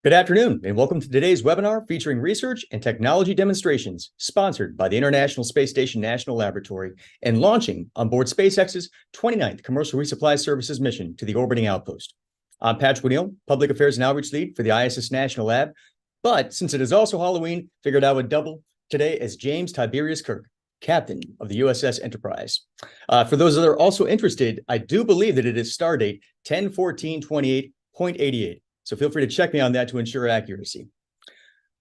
Good afternoon, and welcome to today's webinar featuring research and technology demonstrations sponsored by the International Space Station National Laboratory and launching on board SpaceX's 29th Commercial Resupply Services mission to the orbiting outpost. I'm Patrick O'Neill, Public Affairs and Outreach Lead for the ISS National Lab, but since it is also Halloween, figured I would double today as James Tiberius Kirk, Captain of the USS Enterprise. For those that are also interested, I do believe that it is stardate 10/14/28.88. So feel free to check me on that to ensure accuracy.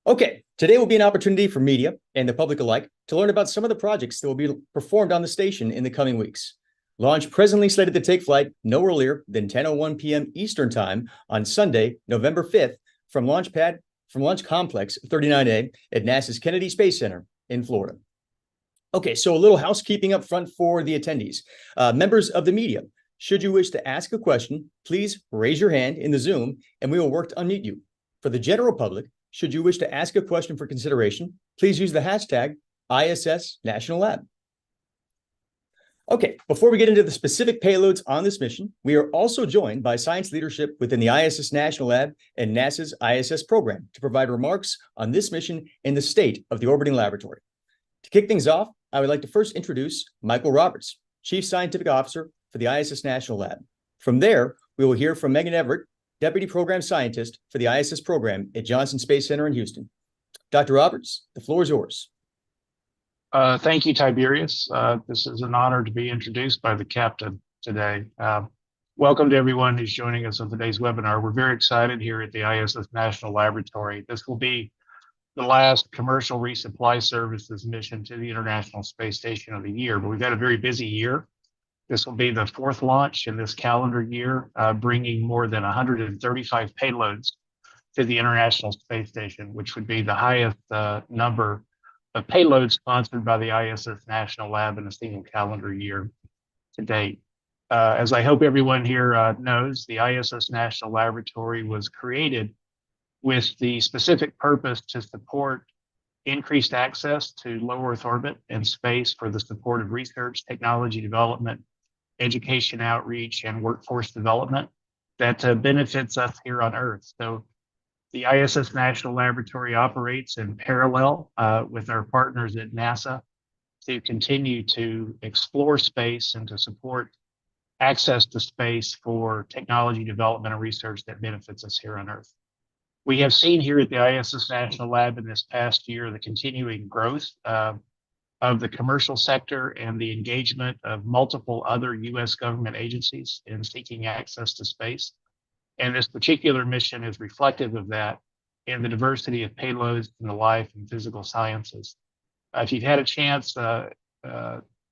Okay, today will be an opportunity for media and the public alike to learn about some of the projects that will be performed on the station in the coming weeks. Launch presently slated to take flight no earlier than 10:01 p.m. Eastern Time on Sunday, November 5th from Launch Complex 39A at NASA's Kennedy Space Center in Florida. Okay, so a little housekeeping up front for the attendees. Members of the media, should you wish to ask a question, please raise your hand in the Zoom and we will work to unmute you. For the general public, should you wish to ask a question for consideration, please use the hashtag ISS National Lab. Okay, before we get into the specific payloads on this mission, we are also joined by science leadership within the ISS National Lab and NASA's ISS program to provide remarks on this mission and the state of the orbiting laboratory. To kick things off, I would like to first introduce Michael Roberts, Chief Scientific Officer for the ISS National Lab. From there, we will hear from Meghan Everett, Deputy Program Scientist for the ISS program at Johnson Space Center in Houston. Dr. Roberts, the floor is yours. Thank you, Tiberius. This is an honor to be introduced by the captain today. Welcome to everyone who's joining us on today's webinar. We're very excited here at the ISS National Laboratory. This will be the last Commercial Resupply Services mission to the International Space Station of the year, but we've had a very busy year. This will be the fourth launch in this calendar year, bringing more than 135 payloads to the International Space Station, which would be the highest number of payloads sponsored by the ISS National Lab in a single calendar year to date. As I hope everyone here knows, the ISS National Laboratory was created with the specific purpose to support increased access to low Earth orbit and space for the support of research, technology development, education outreach, and workforce development that benefits us here on Earth. So the ISS National Laboratory operates in parallel with our partners at NASA to continue to explore space and to support access to space for technology development and research that benefits us here on Earth. We have seen here at the ISS National Lab in this past year the continuing growth of the commercial sector and the engagement of multiple other US government agencies in seeking access to space. And this particular mission is reflective of that and the diversity of payloads in the life and physical sciences. If you've had a chance to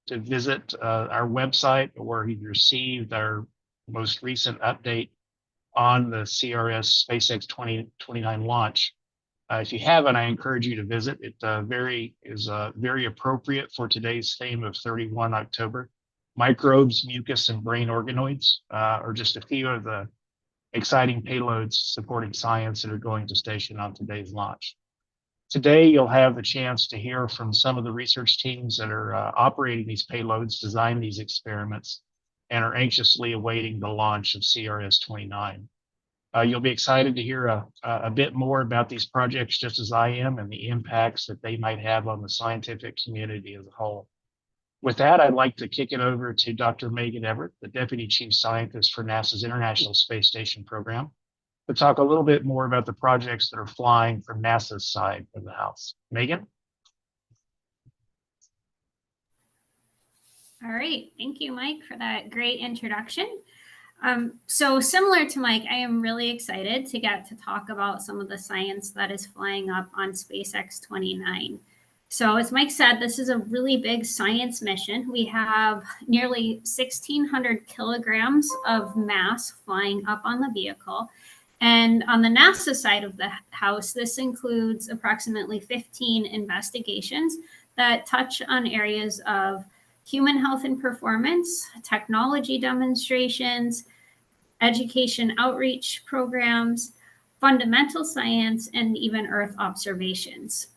visit our website or you've received our most recent update on the CRS SpaceX 29 launch, if you haven't, I encourage you to visit. It is very appropriate for today's theme of 31 October. Microbes, mucus, and brain organoids are just a few of the exciting payloads supporting science that are going to station on today's launch. Today, you'll have the chance to hear from some of the research teams that are operating these payloads, design these experiments, and are anxiously awaiting the launch of CRS-29. You'll be excited to hear a bit more about these projects, just as I am, and the impacts that they might have on the scientific community as a whole. With that, I'd like to kick it over to Dr. Meghan Everett, the Deputy Chief Scientist for NASA's International Space Station program, to talk a little bit more about the projects that are flying from NASA's side of the house. Meghan? All right, thank you, Mike, for that great introduction. So similar to Mike, I am really excited to get to talk about some of the science that is flying up on SpaceX 29. So as Mike said, this is a really big science mission. We have nearly 1,600 kilograms of mass flying up on the vehicle. And on the NASA side of the house, this includes approximately 15 investigations that touch on areas of human health and performance, technology demonstrations, education outreach programs, fundamental science, and even Earth observations.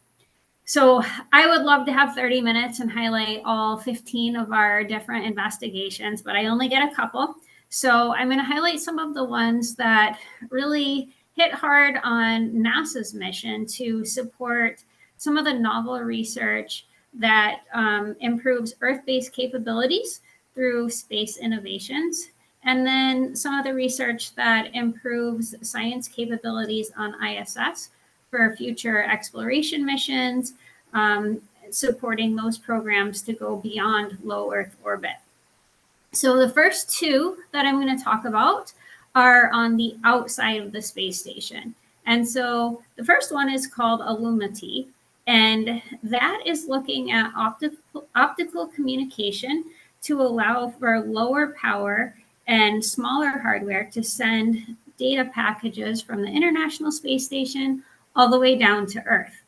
So I would love to have 30 minutes and highlight all 15 of our different investigations, but I only get a couple. So I'm going to highlight some of the ones that really hit hard on NASA's mission to support some of the novel research that improves Earth-based capabilities through space innovations, and then some of the research that improves science capabilities on ISS for future exploration missions, supporting those programs to go beyond low Earth orbit. So the first two that I'm going to talk about are on the outside of the space station. And so the first one is called Illumity, and that is looking at optical communication to allow for lower power and smaller hardware to send data packages from the International Space Station all the way down to Earth.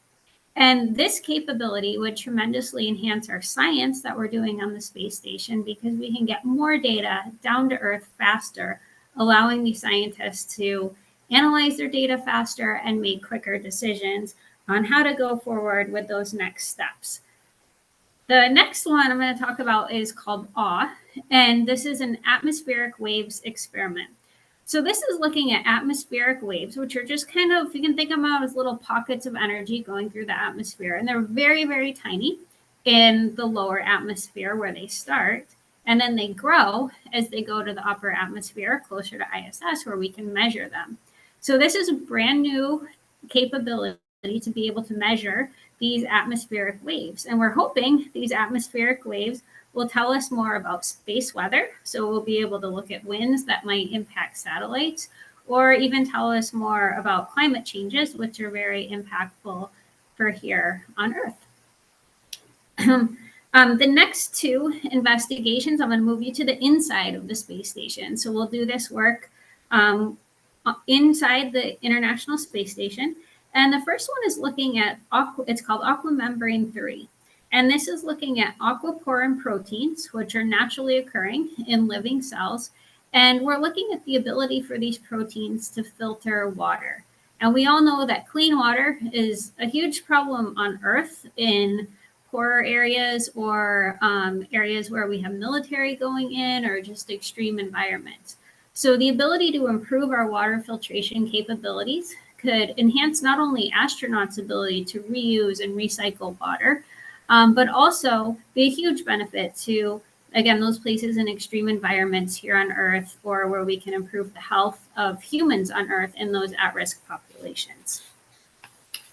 And this capability would tremendously enhance our science that we're doing on the space station, because we can get more data down to Earth faster, allowing the scientists to analyze their data faster and make quicker decisions on how to go forward with those next steps. The next one I'm going to talk about is called AWE, and this is an atmospheric waves experiment. So this is looking at atmospheric waves, which are just kind of, you can think of them as little pockets of energy going through the atmosphere. And they're very, very tiny in the lower atmosphere where they start. And then they grow as they go to the upper atmosphere, closer to ISS, where we can measure them. So this is a brand new capability to be able to measure these atmospheric waves. And we're hoping these atmospheric waves will tell us more about space weather. So we'll be able to look at winds that might impact satellites, or even tell us more about climate changes, which are very impactful for here on Earth. The next two investigations, I'm going to move you to the inside of the space station. So we'll do this work inside the International Space Station. And the first one is looking at, it's called Aquamembrane 3. And this is looking at aquaporin proteins, which are naturally occurring in living cells. And we're looking at the ability for these proteins to filter water. And we all know that clean water is a huge problem on Earth in poorer areas, or areas where we have military going in, or just extreme environments. So the ability to improve our water filtration capabilities could enhance not only astronauts' ability to reuse and recycle water, but also be a huge benefit to, again, those places in extreme environments here on Earth, or where we can improve the health of humans on Earth in those at-risk populations.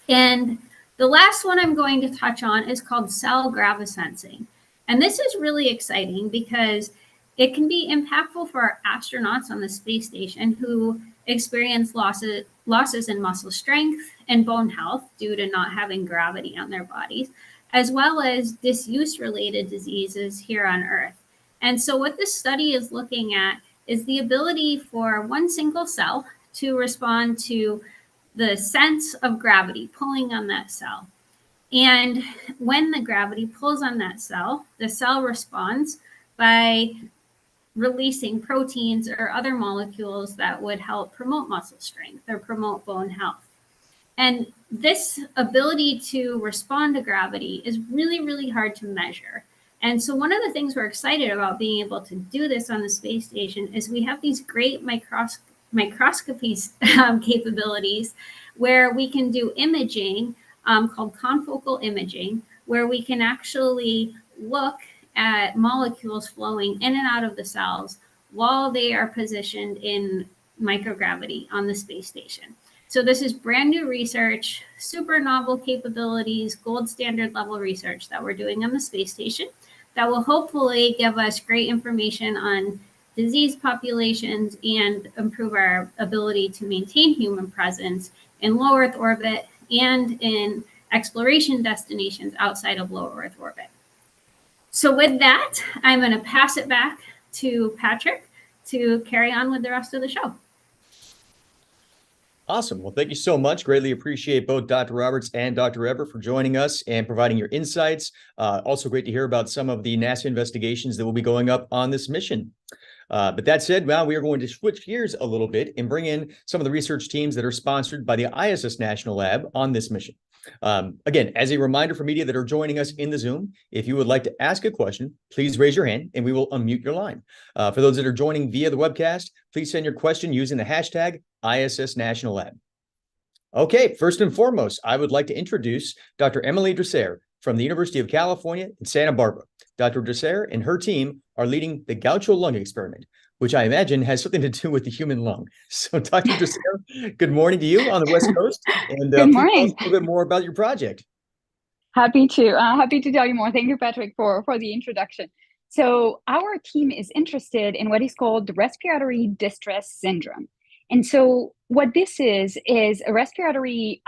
And the last one I'm going to touch on is called cell gravisensing. And this is really exciting because it can be impactful for our astronauts on the space station who experience losses in muscle strength and bone health due to not having gravity on their bodies, as well as disuse-related diseases here on Earth. And so what this study is looking at is the ability for one single cell to respond to the sense of gravity pulling on that cell. And when the gravity pulls on that cell, the cell responds by releasing proteins or other molecules that would help promote muscle strength or promote bone health. And this ability to respond to gravity is really, really hard to measure. And so one of the things we're excited about being able to do this on the space station is we have these great microscopy capabilities where we can do imaging called confocal imaging, where we can actually look at molecules flowing in and out of the cells while they are positioned in microgravity on the space station. So this is brand new research, super novel capabilities, gold standard level research that we're doing on the space station that will hopefully give us great information on disease populations and improve our ability to maintain human presence in low Earth orbit and in exploration destinations outside of low Earth orbit. So with that, I'm going to pass it back to Patrick to carry on with the rest of the show. Awesome. Well, thank you so much. Greatly appreciate both Dr. Roberts and Dr. Everett for joining us and providing your insights. Also great to hear about some of the NASA investigations that will be going up on this mission. But that said, now we are going to switch gears a little bit and bring in some of the research teams that are sponsored by the ISS National Lab on this mission. Again, as a reminder for media that are joining us in the Zoom, if you would like to ask a question, please raise your hand and we will unmute your line. For those that are joining via the webcast, please send your question using the hashtag ISS National Lab. Okay, first and foremost, I would like to introduce Dr. Emily Dresser from the University of California in Santa Barbara. Dr. Dresser and her team are leading the gaucho lung experiment, which I imagine has something to do with the human lung. So, Dr. Dresser, good morning to you on the West Coast, and Good please tell us morning. a little bit more about your project. Happy to tell you more. Thank you, Patrick, for the introduction. So our team is interested in what is called the respiratory distress syndrome. And so what this is a respiratory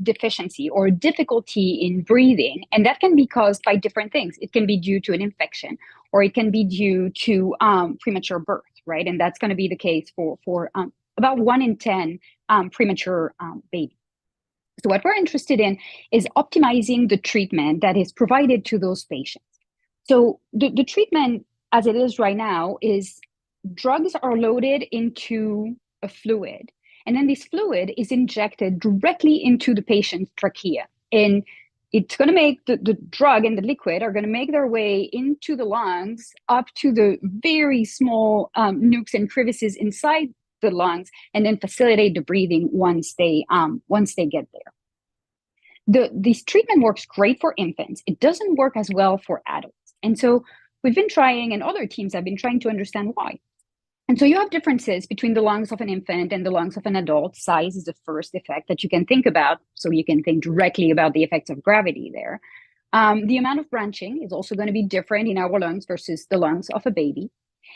deficiency or difficulty in breathing, and that can be caused by different things. It can be due to an infection, or it can be due to premature birth, right? And that's going to be the case for about 1 in 10 premature babies. So what we're interested in is optimizing the treatment that is provided to those patients. So the treatment as it is right now is drugs are loaded into a fluid, and then this fluid is injected directly into the patient's trachea. And it's going to make the drug and the liquid are going to make their way into the lungs up to the very small nooks and crevices inside the lungs, and then facilitate the breathing once they get there. This treatment works great for infants. It doesn't work as well for adults. And so we've been trying, and other teams have been trying to understand why. And so you have differences between the lungs of an infant and the lungs of an adult. Size is the first effect that you can think about. So you can think directly about the effects of gravity there. The amount of branching is also going to be different in our lungs versus the lungs of a baby.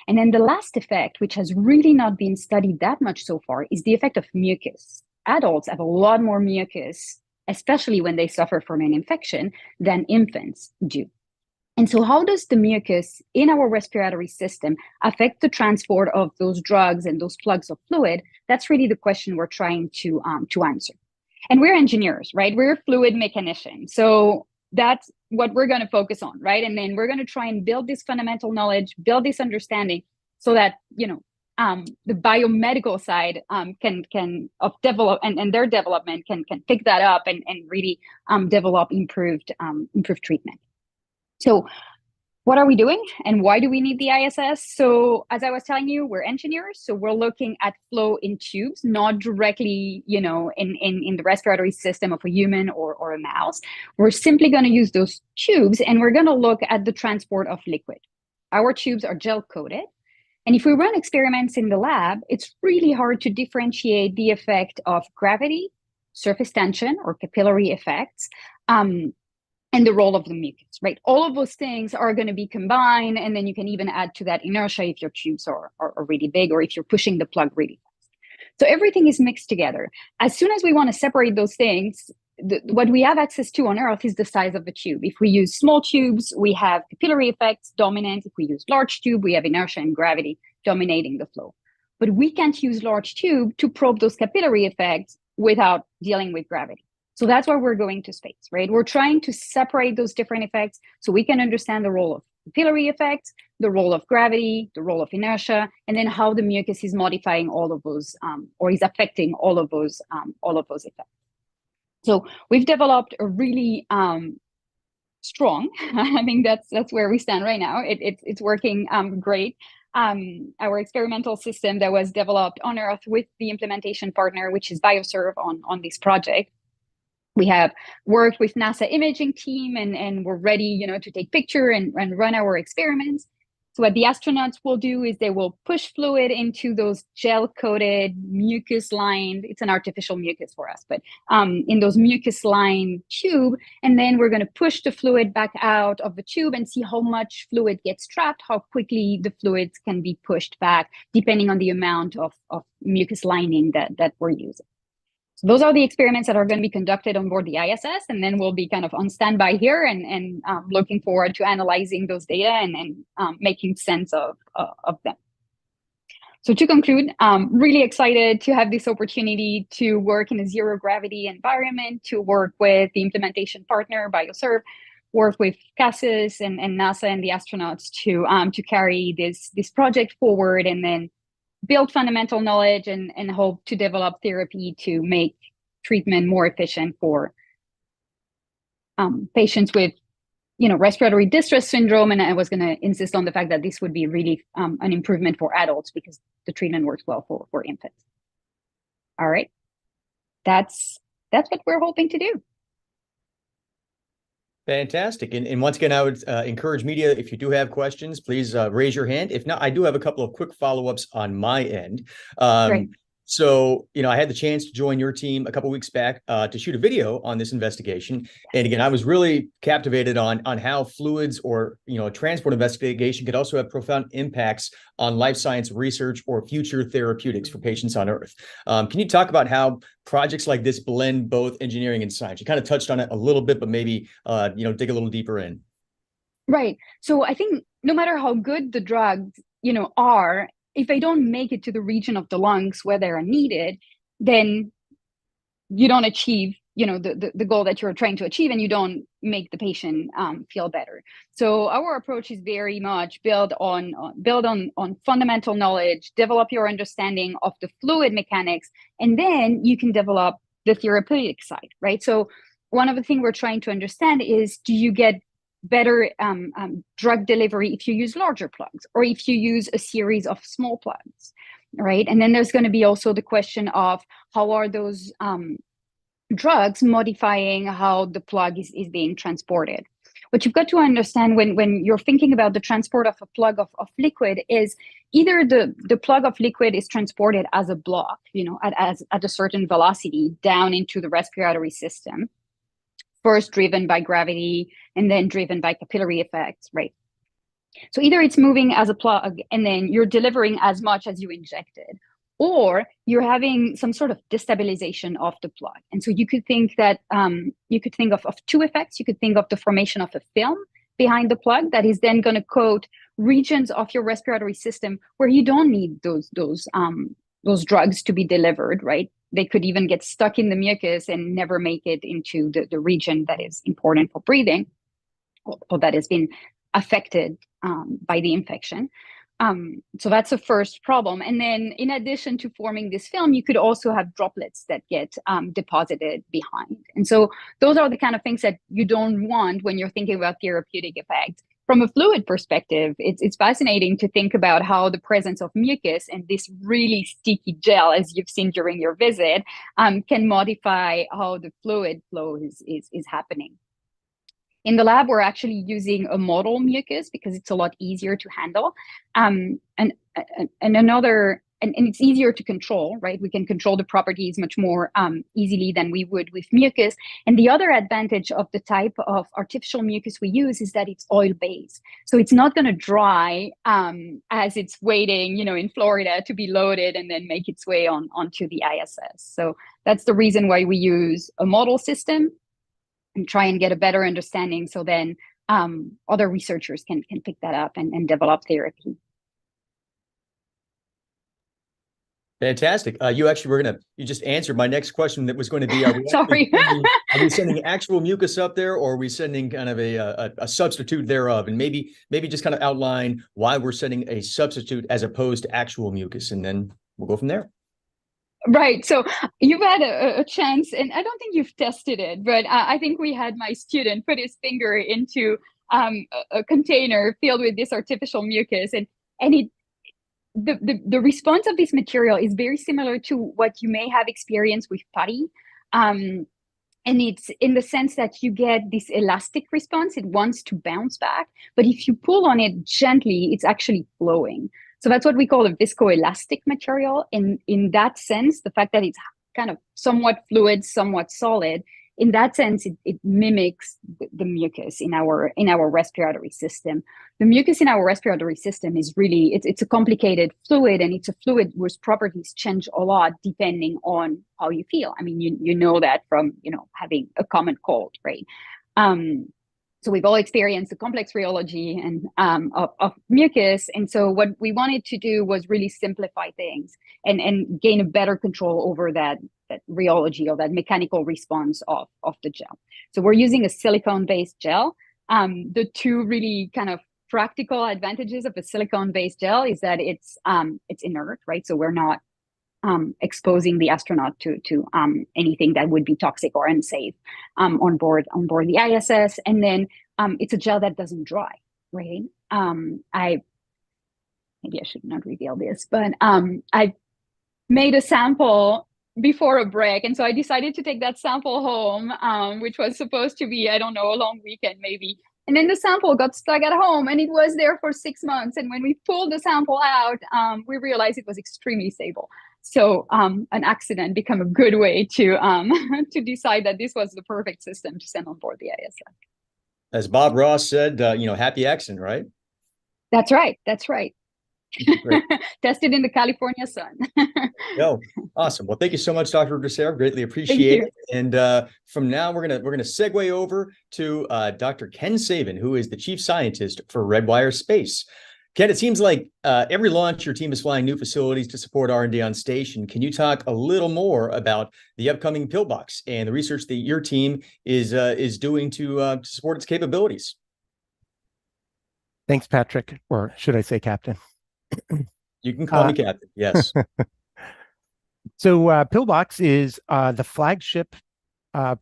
And then the last effect, which has really not been studied that much so far, is the effect of mucus. Adults have a lot more mucus, especially when they suffer from an infection, than infants do. And so how does the mucus in our respiratory system affect the transport of those drugs and those plugs of fluid? That's really the question we're trying to answer. And we're engineers, right? We're fluid mechanicians. So that's what we're going to focus on, right? And then we're going to try and build this fundamental knowledge, build this understanding so that, the biomedical side can of develop and their development can pick that up and really develop improved treatment. So what are we doing and why do we need the ISS? So as I was telling you, we're engineers. So we're looking at flow in tubes, not directly, in the respiratory system of a human or a mouse. We're simply going to use those tubes, and we're going to look at the transport of liquid. Our tubes are gel coated. And if we run experiments in the lab, it's really hard to differentiate the effect of gravity, surface tension, or capillary effects, and the role of the mucus, right? All of those things are going to be combined, and then you can even add to that inertia if your tubes are really big, or if you're pushing the plug really fast. So everything is mixed together. As soon as we want to separate those things, what we have access to on Earth is the size of the tube. If we use small tubes, we have capillary effects dominant. If we use large tube, we have inertia and gravity dominating the flow. But we can't use large tube to probe those capillary effects without dealing with gravity. So that's why we're going to space, right? We're trying to separate those different effects so we can understand the role of capillary effects, the role of gravity, the role of inertia, and then how the mucus is modifying all of those, or is affecting all of those effects. So we've developed a really strong, I think that's where we stand right now. It's working great. Our experimental system that was developed on Earth with the implementation partner, which is Bioserve on this project. We have worked with NASA imaging team, and we're ready, to take picture and run our experiments. So what the astronauts will do is they will push fluid into those gel-coated, mucus-lined, it's an artificial mucus for us, but in those mucus-lined tube, and then we're going to push the fluid back out of the tube and see how much fluid gets trapped, how quickly the fluids can be pushed back, depending on the amount of mucus lining that we're using. So those are the experiments that are going to be conducted on board the ISS, and then we'll be kind of on standby here and looking forward to analyzing those data and making sense of them. So to conclude, really excited to have this opportunity to work in a zero gravity environment, to work with the implementation partner, Bioserve, work with CASIS and NASA and the astronauts to carry this project forward, and then build fundamental knowledge and hope to develop therapy to make treatment more efficient for patients with, respiratory distress syndrome. And I was going to insist on the fact that this would be really an improvement for adults because the treatment works well for infants. All right, that's that's what we're hoping to do. Fantastic. And once again, I would encourage media, if you do have questions, please raise your hand. If not, I do have a couple of quick follow-ups on my end. Great. So, I had the chance to join your team a couple of weeks back to shoot a video on this investigation. And again, I was really captivated on how fluids or, a transport investigation could also have profound impacts on life science research or future therapeutics for patients on Earth. Can you talk about how projects like this blend both engineering and science? You kind of touched on it a little bit, but maybe, dig a little deeper in. Right. So I think no matter how good the drugs, are, if they don't make it to the region of the lungs where they are needed, then you don't achieve, the goal that you're trying to achieve, and you don't make the patient feel better. So our approach is very much build on fundamental knowledge, develop your understanding of the fluid mechanics, and then you can develop the therapeutic side, right? So one of the things we're trying to understand is, do you get better drug delivery if you use larger plugs, or if you use a series of small plugs, right? And then there's going to be also the question of how are those drugs modifying how the plug is being transported. What you've got to understand when you're thinking about the transport of a plug of liquid is either the plug of liquid is transported as a block, at a certain velocity down into the respiratory system, first driven by gravity and then driven by capillary effects, right? So either it's moving as a plug and then you're delivering as much as you injected, or you're having some sort of destabilization of the plug. And so you could think that of two effects. You could think of the formation of a film behind the plug that is then going to coat regions of your respiratory system where you don't need those drugs to be delivered, right? They could even get stuck in the mucus and never make it into the region that is important for breathing, or that has been affected by the infection. So that's the first problem. And then in addition to forming this film, you could also have droplets that get deposited behind. And so those are the kind of things that you don't want when you're thinking about therapeutic effects. From a fluid perspective, it's fascinating to think about how the presence of mucus and this really sticky gel, as you've seen during your visit, can modify how the fluid flow is happening. In the lab, we're actually using a model mucus because it's a lot easier to handle, and it's easier to control, right? We can control the properties much more easily than we would with mucus. And the other advantage of the type of artificial mucus we use is that it's oil-based. So it's not going to dry as it's waiting, in Florida to be loaded and then make its way onto the ISS. So that's the reason why we use a model system and try and get a better understanding, so then other researchers can pick that up and develop therapy. Fantastic. You just answered my next question that was going to be, are we sending actual mucus up there, or are we sending kind of a substitute thereof? And maybe just kind of outline why we're sending a substitute as opposed to actual mucus, and then we'll go from there. Right. So you've had a chance, and I don't think you've tested it, but I think we had my student put his finger into a container filled with this artificial mucus, and the response of this material is very similar to what you may have experienced with putty. And it's in the sense that you get this elastic response. It wants to bounce back, but if you pull on it gently, it's actually flowing. So that's what we call a viscoelastic material. And in that sense, the fact that it's kind of somewhat fluid, somewhat solid, in that sense, it mimics the mucus in our respiratory system. The mucus in our respiratory system is really, it's a complicated fluid, and it's a fluid whose properties change a lot depending on how you feel. I mean, you know that from, having a common cold, right? So we've all experienced the complex rheology and of mucus. And so what we wanted to do was really simplify things and gain a better control over that rheology, or that mechanical response of the gel. So we're using a silicone-based gel. The two really kind of practical advantages of a silicone-based gel is that it's inert, right? So we're not exposing the astronaut to anything that would be toxic or unsafe on board the ISS. And then it's a gel that doesn't dry, right? Maybe I should not reveal this, but I made a sample before a break. And so I decided to take that sample home, which was supposed to be, I don't know, a long weekend maybe. And then the sample got stuck at home and it was there for 6 months. And when we pulled the sample out, we realized it was extremely stable. So an accident became a good way to to decide that this was the perfect system to send on board the ISS. As Bob Ross said, happy accident, right? That's right. That's right. Great. Tested in the California sun. Oh, awesome. Well, thank you so much, Dr. Desser. Greatly appreciate it. And from now, we're gonna segue over to Dr. Ken Saban, who is the chief scientist for Redwire Space. Ken, it seems like every launch your team is flying new facilities to support R&D on station. Can you talk a little more about the upcoming pillbox and the research that your team is doing to support its capabilities? Thanks, Patrick, or should I say Captain? You can call me Captain, yes. So Pillbox is the flagship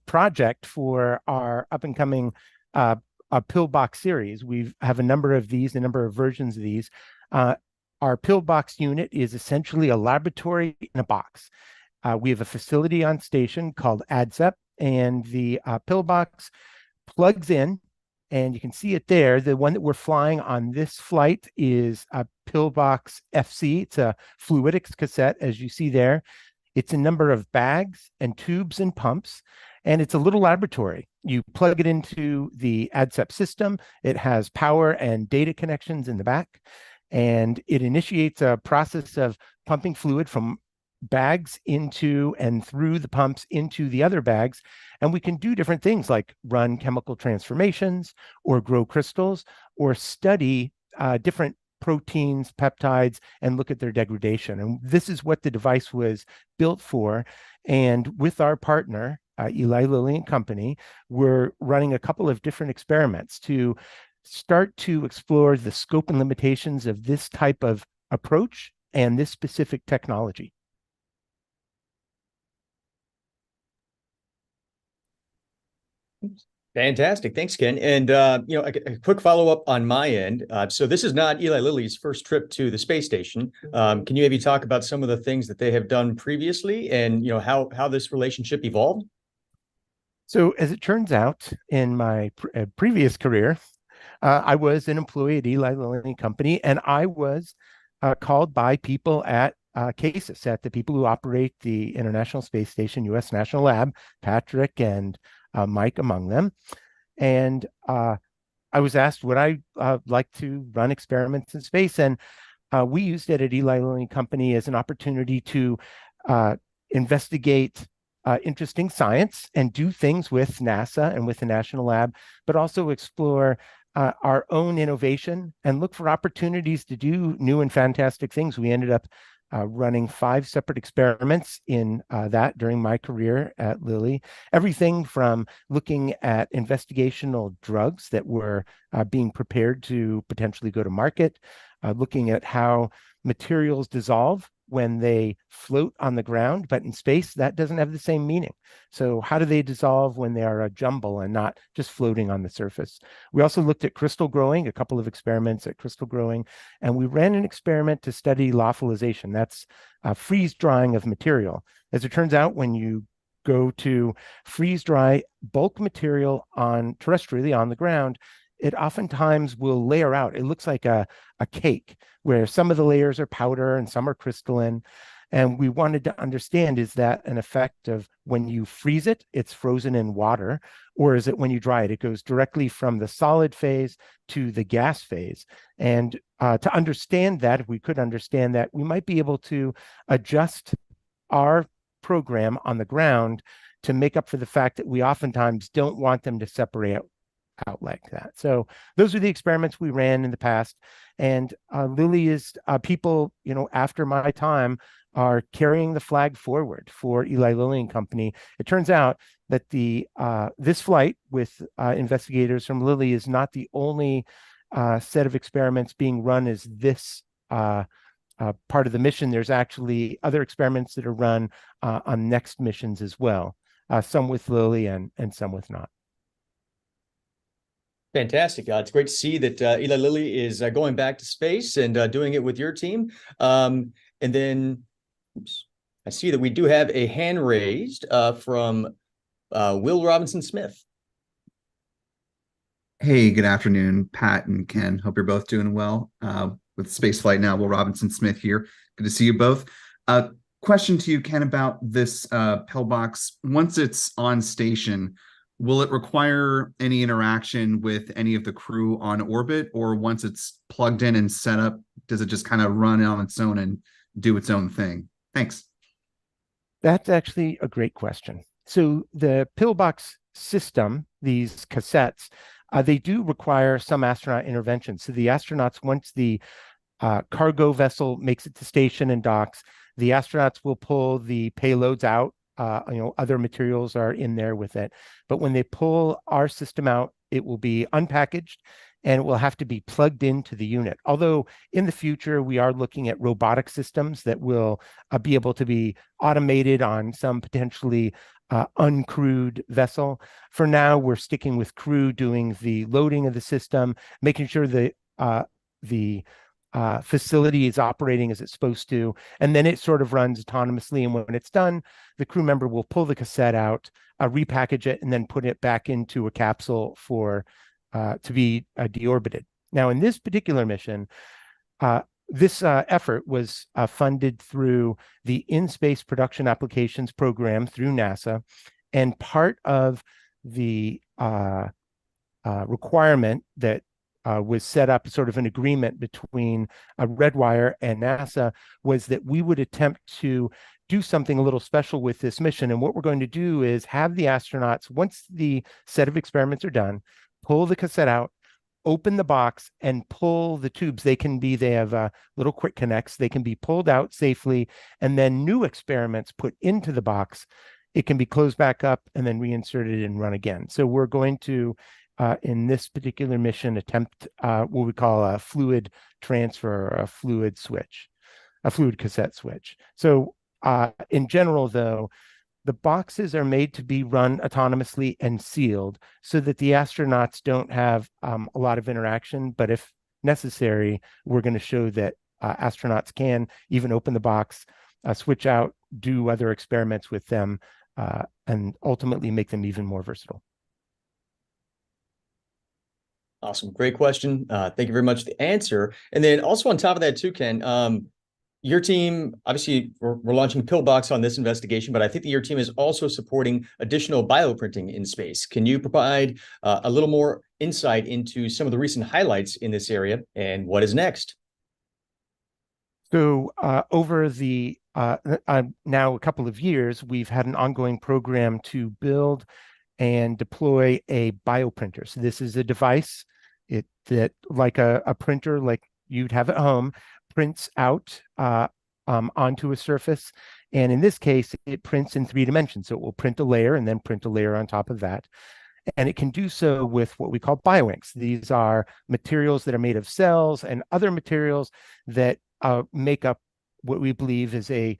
project for our up-and-coming Pillbox series. We have a number of these, a number of versions of these. Our Pillbox unit is essentially a laboratory in a box. We have a facility on station called ADSEP, and the Pillbox plugs in, and you can see it there. The one that we're flying on this flight is a Pillbox FC. It's a fluidics cassette, as you see there. It's a number of bags and tubes and pumps, and it's a little laboratory. You plug it into the ADSEP system. It has power and data connections in the back, and it initiates a process of pumping fluid from bags into and through the pumps into the other bags. And we can do different things like run chemical transformations or grow crystals or study different proteins, peptides, and look at their degradation. And this is what the device was built for. And with our partner, Eli Lilly and Company, we're running a couple of different experiments to start to explore the scope and limitations of this type of approach and this specific technology. Fantastic. Thanks, Ken. And, a quick follow-up on my end. So this is not Eli Lilly's first trip to the space station. Can you maybe talk about some of the things that they have done previously and, how this relationship evolved? So as it turns out, in my previous career, I was an employee at Eli Lilly and Company, and I was called by people at CASIS, at the people who operate the International Space Station, U.S. National Lab, Patrick and Mike among them. And I was asked, would I like to run experiments in space? And we used it at Eli Lilly and Company as an opportunity to investigate interesting science and do things with NASA and with the National Lab, but also explore our own innovation and look for opportunities to do new and fantastic things. We ended up running 5 separate experiments in that during my career at Lilly. Everything from looking at investigational drugs that were being prepared to potentially go to market, looking at how materials dissolve when they float on the ground, but in space, that doesn't have the same meaning. So how do they dissolve when they are a jumble and not just floating on the surface? We also looked at crystal growing, a couple of experiments at crystal growing, and we ran an experiment to study lyophilization. That's freeze drying of material. As it turns out, when you go to freeze dry bulk material on terrestrially on the ground, it oftentimes will layer out. It looks like a cake where some of the layers are powder and some are crystalline. And we wanted to understand, is that an effect of when you freeze it, it's frozen in water, or is it when you dry it, it goes directly from the solid phase to the gas phase? And to understand that, if we could understand that, we might be able to adjust our program on the ground to make up for the fact that we oftentimes don't want them to separate out like that. So those are the experiments we ran in the past. And Lilly is people, after my time are carrying the flag forward for Eli Lilly and Company. It turns out that the this flight with investigators from Lilly is not the only set of experiments being run as this part of the mission. There's actually other experiments that are run on next missions as well, some with Lilly and some with not. Fantastic. It's great to see that Eli Lilly is going back to space and doing it with your team. And then, I see that we do have a hand raised from Will Robinson Smith. Hey, good afternoon, Pat and Ken. Hope you're both doing well. With Spaceflight Now, Will Robinson Smith here. Good to see you both. Question to you, Ken, about this pillbox. Once it's on station, will it require any interaction with any of the crew on orbit, or once it's plugged in and set up, does it just kind of run on its own and do its own thing? Thanks. That's actually a great question. So the pillbox system, these cassettes, they do require some astronaut intervention. So the astronauts, once the cargo vessel makes it to station and docks, the astronauts will pull the payloads out. Other materials are in there with it. But when they pull our system out, it will be unpackaged and it will have to be plugged into the unit. Although in the future, we are looking at robotic systems that will be able to be automated on some potentially uncrewed vessel. For now, we're sticking with crew doing the loading of the system, making sure the facility is operating as it's supposed to, and then it sort of runs autonomously. And when it's done, the crew member will pull the cassette out, repackage it, and then put it back into a capsule for to be deorbited. Now, in this particular mission, this effort was funded through the In-Space Production Applications Program through NASA, and part of the requirement that was set up, sort of an agreement between Redwire and NASA, was that we would attempt to do something a little special with this mission. And what we're going to do is have the astronauts, once the set of experiments are done, pull the cassette out, open the box, and pull the tubes. They have little quick connects. They can be pulled out safely, and then new experiments put into the box. It can be closed back up and then reinserted and run again. So we're going to, in this particular mission, attempt what we call a fluid transfer, or a fluid switch, a fluid cassette switch. So in general, though, the boxes are made to be run autonomously and sealed so that the astronauts don't have a lot of interaction. But if necessary, we're going to show that astronauts can even open the box, switch out, do other experiments with them, and ultimately make them even more versatile. Awesome. Great question. Thank you very much for the answer. And then also on top of that too, Ken, your team, obviously we're launching Pillbox on this investigation, but I think that your team is also supporting additional bioprinting in space. Can you provide a little more insight into some of the recent highlights in this area and what is next? So over the now a couple of years, we've had an ongoing program to build and deploy a bioprinter. So this is a device that, like a printer like you'd have at home, prints out onto a surface. And in this case, it prints in 3 dimensions. So it will print a layer and then print a layer on top of that. And it can do so with what we call bioinks. These are materials that are made of cells and other materials that make up what we believe is a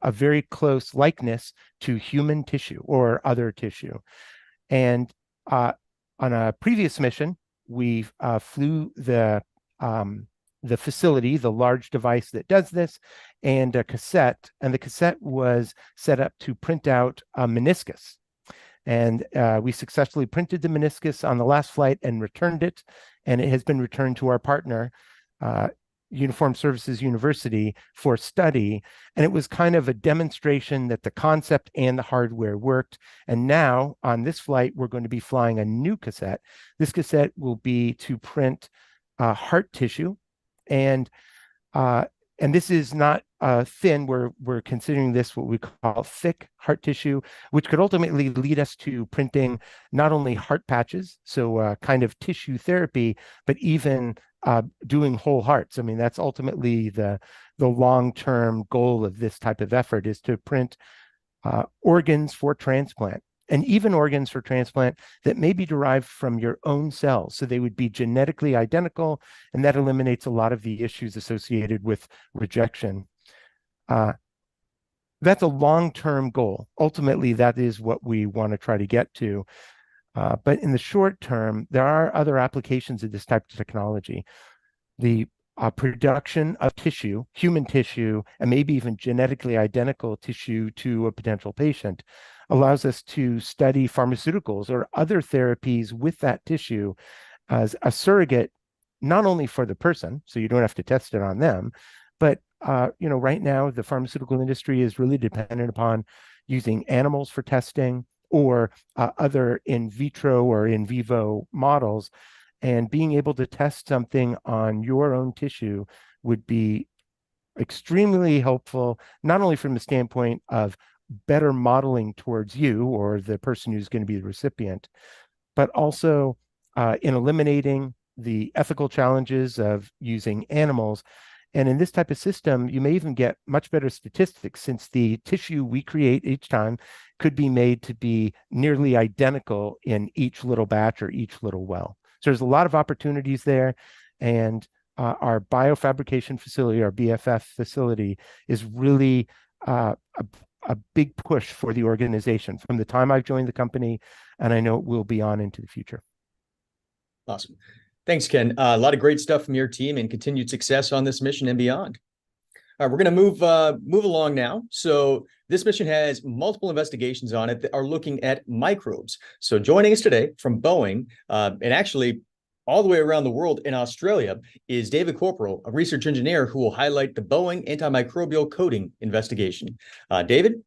very close likeness to human tissue or other tissue. And on a previous mission, we flew the facility, the large device that does this, and a cassette. And the cassette was set up to print out a meniscus. And we successfully printed the meniscus on the last flight and returned it. And it has been returned to our partner, Uniformed Services University, for study. And it was kind of a demonstration that the concept and the hardware worked. And now on this flight, we're going to be flying a new cassette. This cassette will be to print heart tissue. And this is not thin. We're considering this what we call thick heart tissue, which could ultimately lead us to printing not only heart patches, so kind of tissue therapy, but even doing whole hearts. I mean, that's ultimately the long-term goal of this type of effort, is to print organs for transplant, and even organs for transplant that may be derived from your own cells. So they would be genetically identical, and that eliminates a lot of the issues associated with rejection. That's a long-term goal. Ultimately, that is what we want to try to get to. But in the short term, there are other applications of this type of technology. The production of tissue, human tissue, and maybe even genetically identical tissue to a potential patient, allows us to study pharmaceuticals or other therapies with that tissue as a surrogate, not only for the person, so you don't have to test it on them, but right now the pharmaceutical industry is really dependent upon using animals for testing or other in vitro or in vivo models. And being able to test something on your own tissue would be extremely helpful, not only from the standpoint of better modeling towards you or the person who's going to be the recipient, but also in eliminating the ethical challenges of using animals. And in this type of system, you may even get much better statistics, since the tissue we create each time could be made to be nearly identical in each little batch or each little well. So there's a lot of opportunities there. And our biofabrication facility, our BFF facility, is really a big push for the organization from the time I've joined the company, and I know it will be on into the future. Awesome. Thanks, Ken. A lot of great stuff from your team and continued success on this mission and beyond. All right, we're going to move along now. So this mission has multiple investigations on it that are looking at microbes. So joining us today from Boeing, and actually all the way around the world in Australia, is David Corporal, a research engineer who will highlight the Boeing antimicrobial coating investigation. David?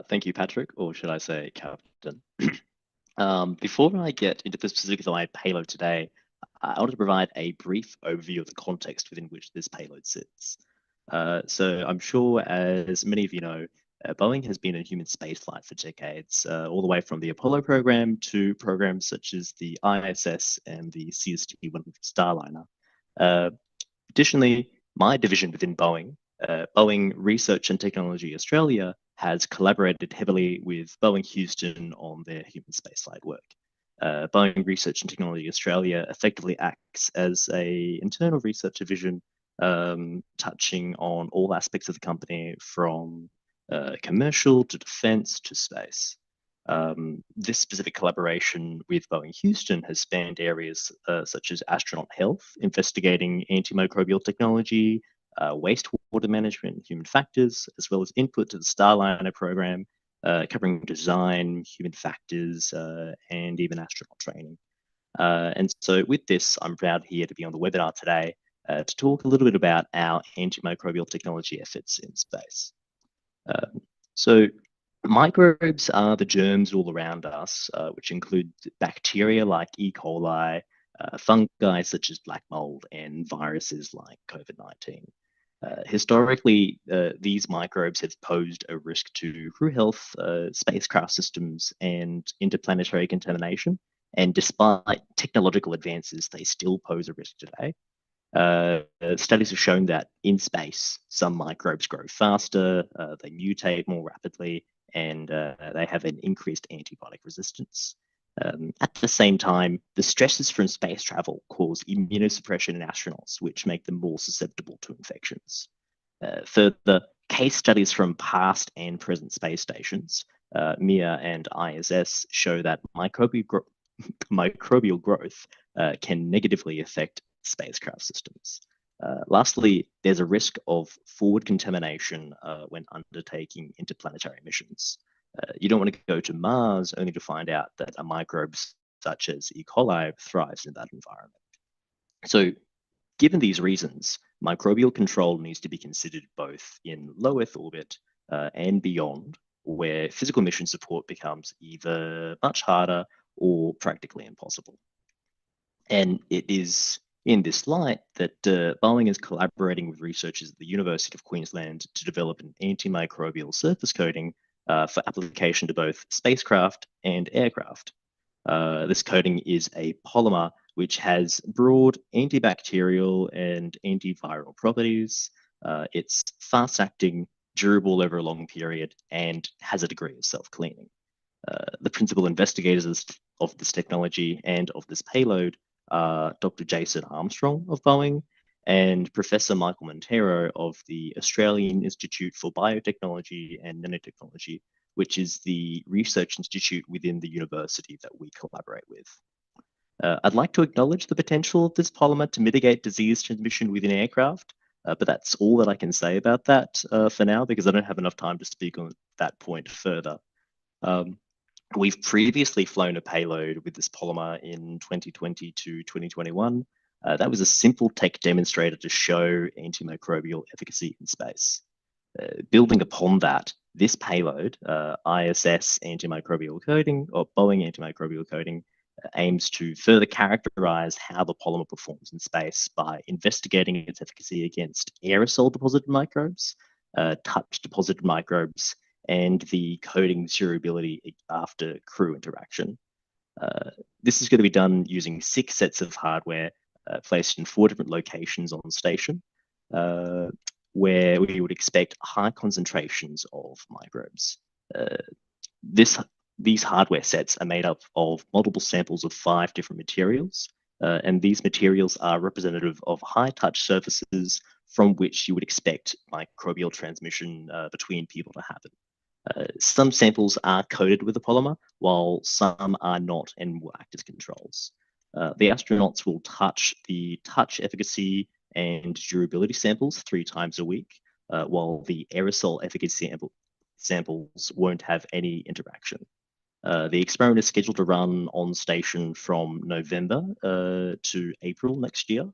Thank you, Patrick, or should I say Captain? Before I get into the specifics of my payload today, I want to provide a brief overview of the context within which this payload sits. So I'm sure, as many of you know, Boeing has been in human spaceflight for decades, all the way from the Apollo program to programs such as the ISS and the CST-100 Starliner. Additionally, my division within Boeing, Boeing Research and Technology Australia, has collaborated heavily with Boeing Houston on their human spaceflight work. Boeing Research and Technology Australia effectively acts as an internal research division, touching on all aspects of the company, from commercial to defense to space. This specific collaboration with Boeing Houston has spanned areas such as astronaut health, investigating antimicrobial technology, wastewater management, human factors, as well as input to the Starliner program, covering design, human factors, and even astronaut training. And so with this, I'm proud here to be on the webinar today to talk a little bit about our antimicrobial technology efforts in space. So microbes are the germs all around us, which include bacteria like E. coli, fungi such as black mold, and viruses like COVID-19. Historically, these microbes have posed a risk to crew health, spacecraft systems, and interplanetary contamination. And despite technological advances, they still pose a risk today. Studies have shown that in space, some microbes grow faster, they mutate more rapidly, and they have an increased antibiotic resistance. At the same time, the stresses from space travel cause immunosuppression in astronauts, which make them more susceptible to infections. Further, case studies from past and present space stations, Mir and ISS, show that microbial growth can negatively affect spacecraft systems. Lastly, there's a risk of forward contamination when undertaking interplanetary missions. You don't want to go to Mars only to find out that a microbe such as E. coli thrives in that environment. So, given these reasons, microbial control needs to be considered both in low Earth orbit and beyond, where physical mission support becomes either much harder or practically impossible. And it is in this light that Boeing is collaborating with researchers at the University of Queensland to develop an antimicrobial surface coating for application to both spacecraft and aircraft. This coating is a polymer which has broad antibacterial and antiviral properties. It's fast-acting, durable over a long period, and has a degree of self-cleaning. The principal investigators of this technology and of this payload are Dr. Jason Armstrong of Boeing and Professor Michael Montero of the Australian Institute for Biotechnology and Nanotechnology, which is the research institute within the university that we collaborate with. I'd like to acknowledge the potential of this polymer to mitigate disease transmission within aircraft, but that's all that I can say about that for now, because I don't have enough time to speak on that point further. We've previously flown a payload with this polymer in 2020 to 2021. That was a simple tech demonstrator to show antimicrobial efficacy in space. Building upon that, this payload, ISS antimicrobial coating or Boeing antimicrobial coating, aims to further characterize how the polymer performs in space by investigating its efficacy against aerosol deposited microbes, touch deposited microbes, and the coating's durability after crew interaction. This is going to be done using 6 sets of hardware placed in 4 different locations on station, where we would expect high concentrations of microbes. These hardware sets are made up of multiple samples of 5 different materials, and these materials are representative of high-touch surfaces from which you would expect microbial transmission between people to happen. Some samples are coated with the polymer, while some are not and will act as controls. The astronauts will touch the touch efficacy and durability samples 3 times a week, while the aerosol efficacy samples won't have any interaction. The experiment is scheduled to run on station from November to April next year.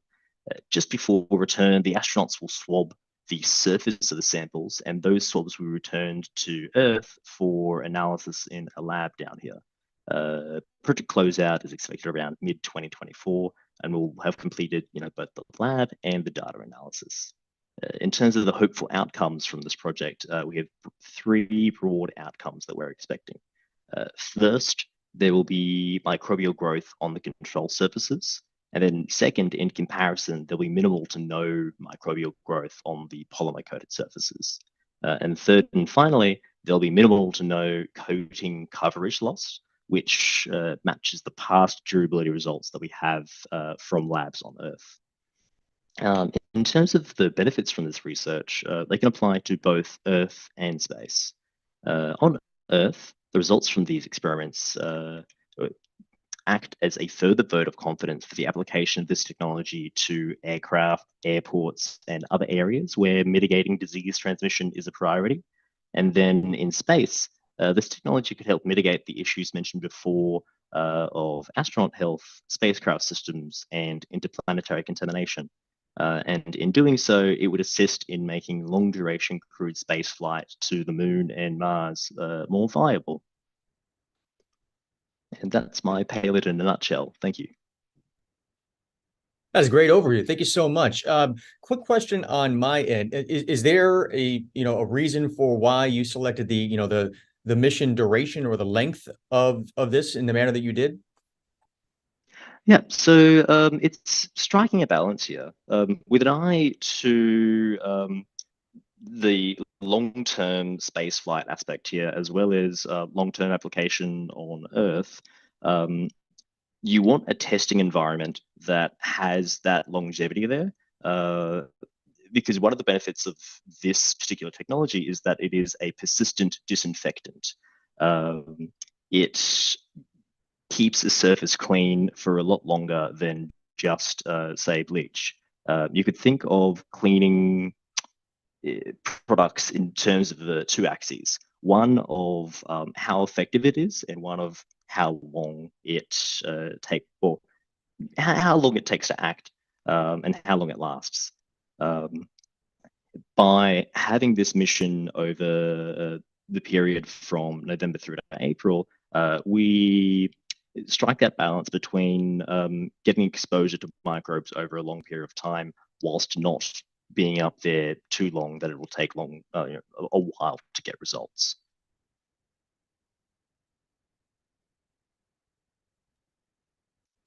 Just before return, the astronauts will swab the surface of the samples, and those swabs will be returned to Earth for analysis in a lab down here. Project closeout is expected around mid-2024, and we'll have completed, both the lab and the data analysis. In terms of the hopeful outcomes from this project, we have 3 broad outcomes that we're expecting. First, there will be microbial growth on the control surfaces. And then second, in comparison, there'll be minimal to no microbial growth on the polymer-coated surfaces. And third and finally, there'll be minimal to no coating coverage loss, which matches the past durability results that we have from labs on Earth. In terms of the benefits from this research, they can apply to both Earth and space. On Earth, the results from these experiments act as a further vote of confidence for the application of this technology to aircraft, airports, and other areas where mitigating disease transmission is a priority. And then in space, this technology could help mitigate the issues mentioned before of astronaut health, spacecraft systems, and interplanetary contamination. And in doing so, it would assist in making long-duration crewed spaceflight to the Moon and Mars more viable. And that's my payload in a nutshell. Thank you. That's a great overview. Thank you so much. Quick question on my end. Is there a reason for why you selected the mission duration or the length of this in the manner that you did? Yeah, so it's striking a balance here with an eye to the long-term space flight aspect here, as well as long-term application on Earth. You want a testing environment that has that longevity there, because one of the benefits of this particular technology is that it is a persistent disinfectant. It keeps a surface clean for a lot longer than just, say, bleach. You could think of cleaning products in terms of the 2 axes, one of how effective it is and one of how long it how long it takes to act and how long it lasts. By having this mission over the period from November through to April, we strike that balance between getting exposure to microbes over a long period of time whilst not being up there too long that it will take a while to get results.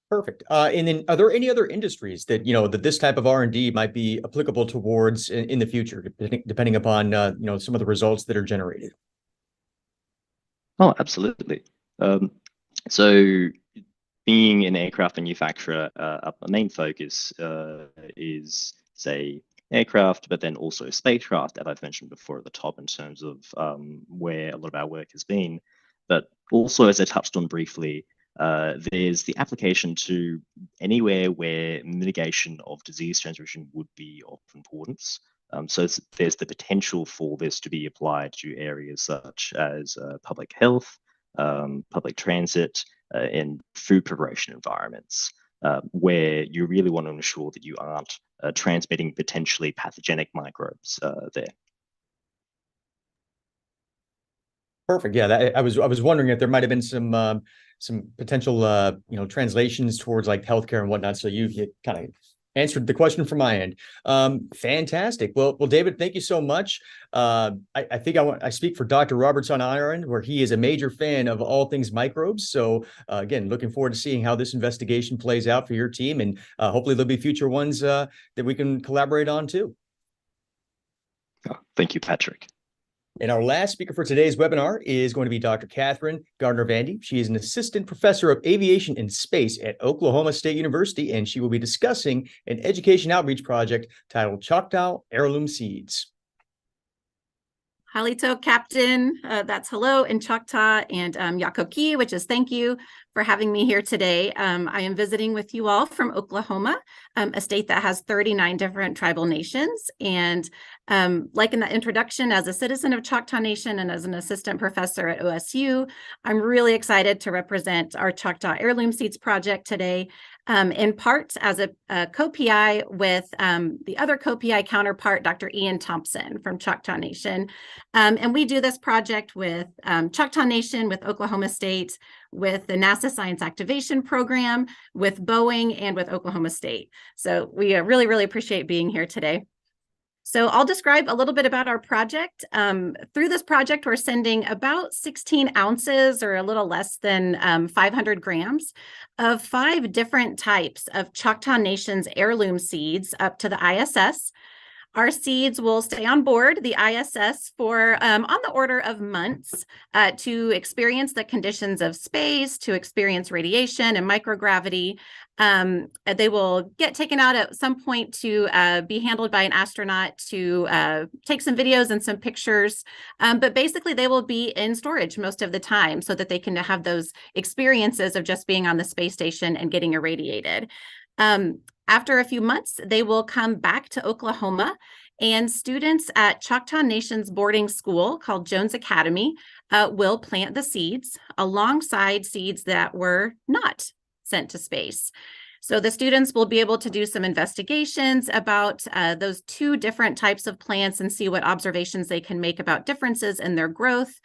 Perfect. And then, are there any other industries that that this type of R&D might be applicable towards in the future, depending upon some of the results that are generated? Oh, absolutely. So, being an aircraft manufacturer, our main focus is, say, aircraft, but then also spacecraft, as I've mentioned before at the top, in terms of where a lot of our work has been. But also, as I touched on briefly, There's the application to anywhere where mitigation of disease transmission would be of importance. So there's the potential for this to be applied to areas such as public health, public transit, and food preparation environments, where you really want to ensure that you aren't transmitting potentially pathogenic microbes there. Perfect. Yeah, I was wondering if there might have been some potential translations towards like healthcare and whatnot. So you kind of answered the question from my end. Fantastic. Well, David, thank you so much. I think I speak for Dr. Roberts on our end, where he is a major fan of all things microbes. So again, looking forward to seeing how this investigation plays out for your team, and hopefully there'll be future ones that we can collaborate on too. Oh, thank you, Patrick. And our last speaker for today's webinar is going to be Dr. Catherine Gardner-Vandy. She is an assistant professor of aviation and space at Oklahoma State University, and she will be discussing an education outreach project titled Choctaw Heirloom Seeds. Halito, Captain, that's hello in Choctaw, and Yakoki, which is thank you for having me here today. I am visiting with you all from Oklahoma, a state that has 39 different tribal nations. And like in that introduction, as a citizen of Choctaw Nation and as an assistant professor at OSU, I'm really excited to represent our Choctaw Heirloom Seeds project today, in part as a co-PI with the other co-PI counterpart, Dr. Ian Thompson from Choctaw Nation. And we do this project with Choctaw Nation, with Oklahoma State, with the NASA Science Activation Program, with Boeing, and with Oklahoma State. So we really, really appreciate being here today. So I'll describe a little bit about our project. Through this project, we're sending about 16 ounces or a little less than 500 grams of 5 different types of Choctaw Nation's heirloom seeds up to the ISS. Our seeds will stay on board the ISS for on the order of months to experience the conditions of space, to experience radiation and microgravity. They will get taken out at some point to be handled by an astronaut to take some videos and some pictures. But basically, they will be in storage most of the time so that they can have those experiences of just being on the space station and getting irradiated. After a few months, they will come back to Oklahoma, and students at Choctaw Nation's boarding school called Jones Academy will plant the seeds alongside seeds that were not sent to space. So the students will be able to do some investigations about those 2 different types of plants and see what observations they can make about differences in their growth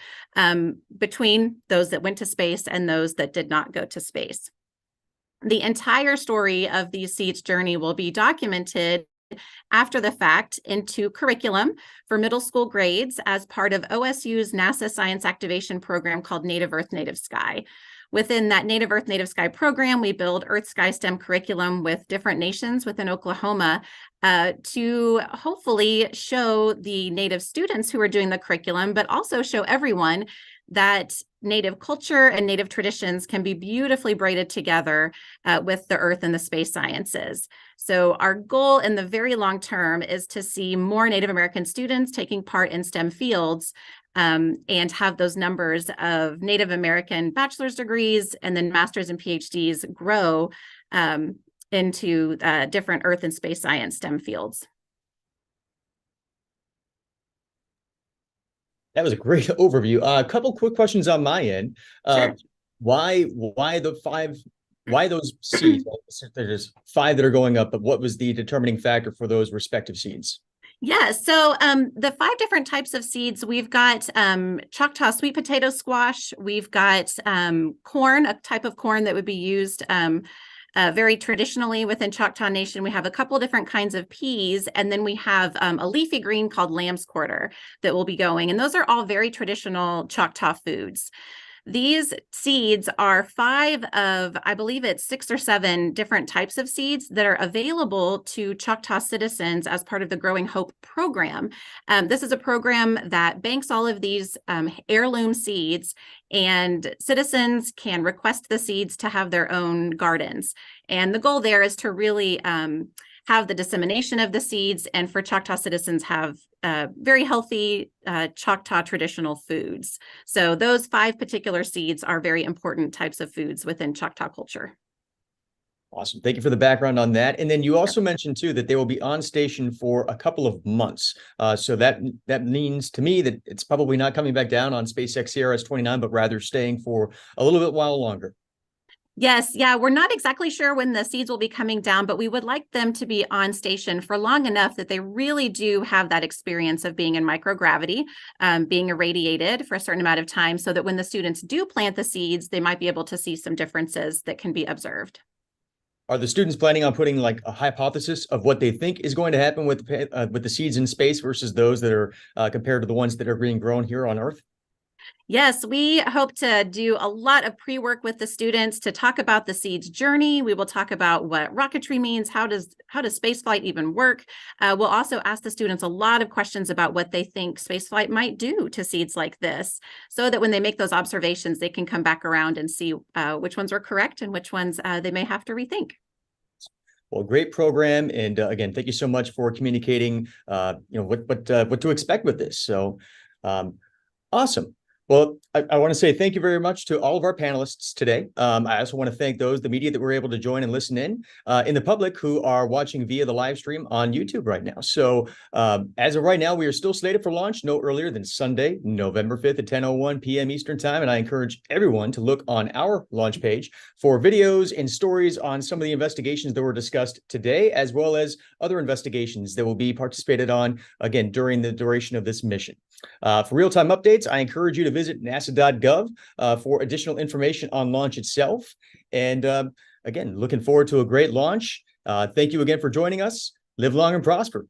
between those that went to space and those that did not go to space. The entire story of these seeds' journey will be documented after the fact into curriculum for middle school grades as part of OSU's NASA Science Activation Program called Native Earth, Native Sky. Within that Native Earth, Native Sky program, we build Earth Sky STEM curriculum with different nations within Oklahoma to hopefully show the Native students who are doing the curriculum, but also show everyone that Native culture and Native traditions can be beautifully braided together with the earth and the space sciences. So our goal in the very long term is to see more Native American students taking part in STEM fields and have those numbers of Native American bachelor's degrees and then master's and PhDs grow into different earth and space science STEM fields. That was a great overview. A couple quick questions on my end. Sure. Why those seeds? There's 5 that are going up, but what was the determining factor for those respective seeds? Yeah, so the 5 different types of seeds, we've got Choctaw sweet potato squash, we've got corn, a type of corn that would be used very traditionally within Choctaw Nation. We have a couple different kinds of peas, and then we have a leafy green called lamb's quarter that will be going. And those are all very traditional Choctaw foods. These seeds are 5 of, I believe it's 6 or 7 different types of seeds that are available to Choctaw citizens as part of the Growing Hope program. This is a program that banks all of these heirloom seeds, and citizens can request the seeds to have their own gardens. And the goal there is to really have the dissemination of the seeds, and for Choctaw citizens have very healthy Choctaw traditional foods. So those 5 particular seeds are very important types of foods within Choctaw culture. Awesome. Thank you for the background on that. And then you also mentioned too that they will be on station for a couple of months. So that means to me that it's probably not coming back down on SpaceX CRS-29, but rather staying for a little bit while longer. Yes, yeah, we're not exactly sure when the seeds will be coming down, but we would like them to be on station for long enough that they really do have that experience of being in microgravity, being irradiated for a certain amount of time, so that when the students do plant the seeds, they might be able to see some differences that can be observed. Are the students planning on putting like a hypothesis of what they think is going to happen with the seeds in space versus those that are compared to the ones that are being grown here on Earth? Yes, we hope to do a lot of pre-work with the students to talk about the seeds journey. We will talk about what rocketry means. How does spaceflight even work? We'll also ask the students a lot of questions about what they think spaceflight might do to seeds like this, so that when they make those observations, they can come back around and see which ones were correct and which ones they may have to rethink. Well, great program, and again, thank you so much for communicating. What to expect with this. So, awesome. Well, I want to say thank you very much to all of our panelists today. I also want to thank the media that were able to join and listen in the public who are watching via the live stream on YouTube right now. So as of right now, we are still slated for launch no earlier than Sunday, November 5th at 10:01 p.m. Eastern Time. And I encourage everyone to look on our launch page for videos and stories on some of the investigations that were discussed today, as well as other investigations that will be participated on, again, during the duration of this mission. For real-time updates, I encourage you to visit nasa.gov for additional information on launch itself. And again, looking forward to a great launch. Thank you again for joining us. Live long and prosper.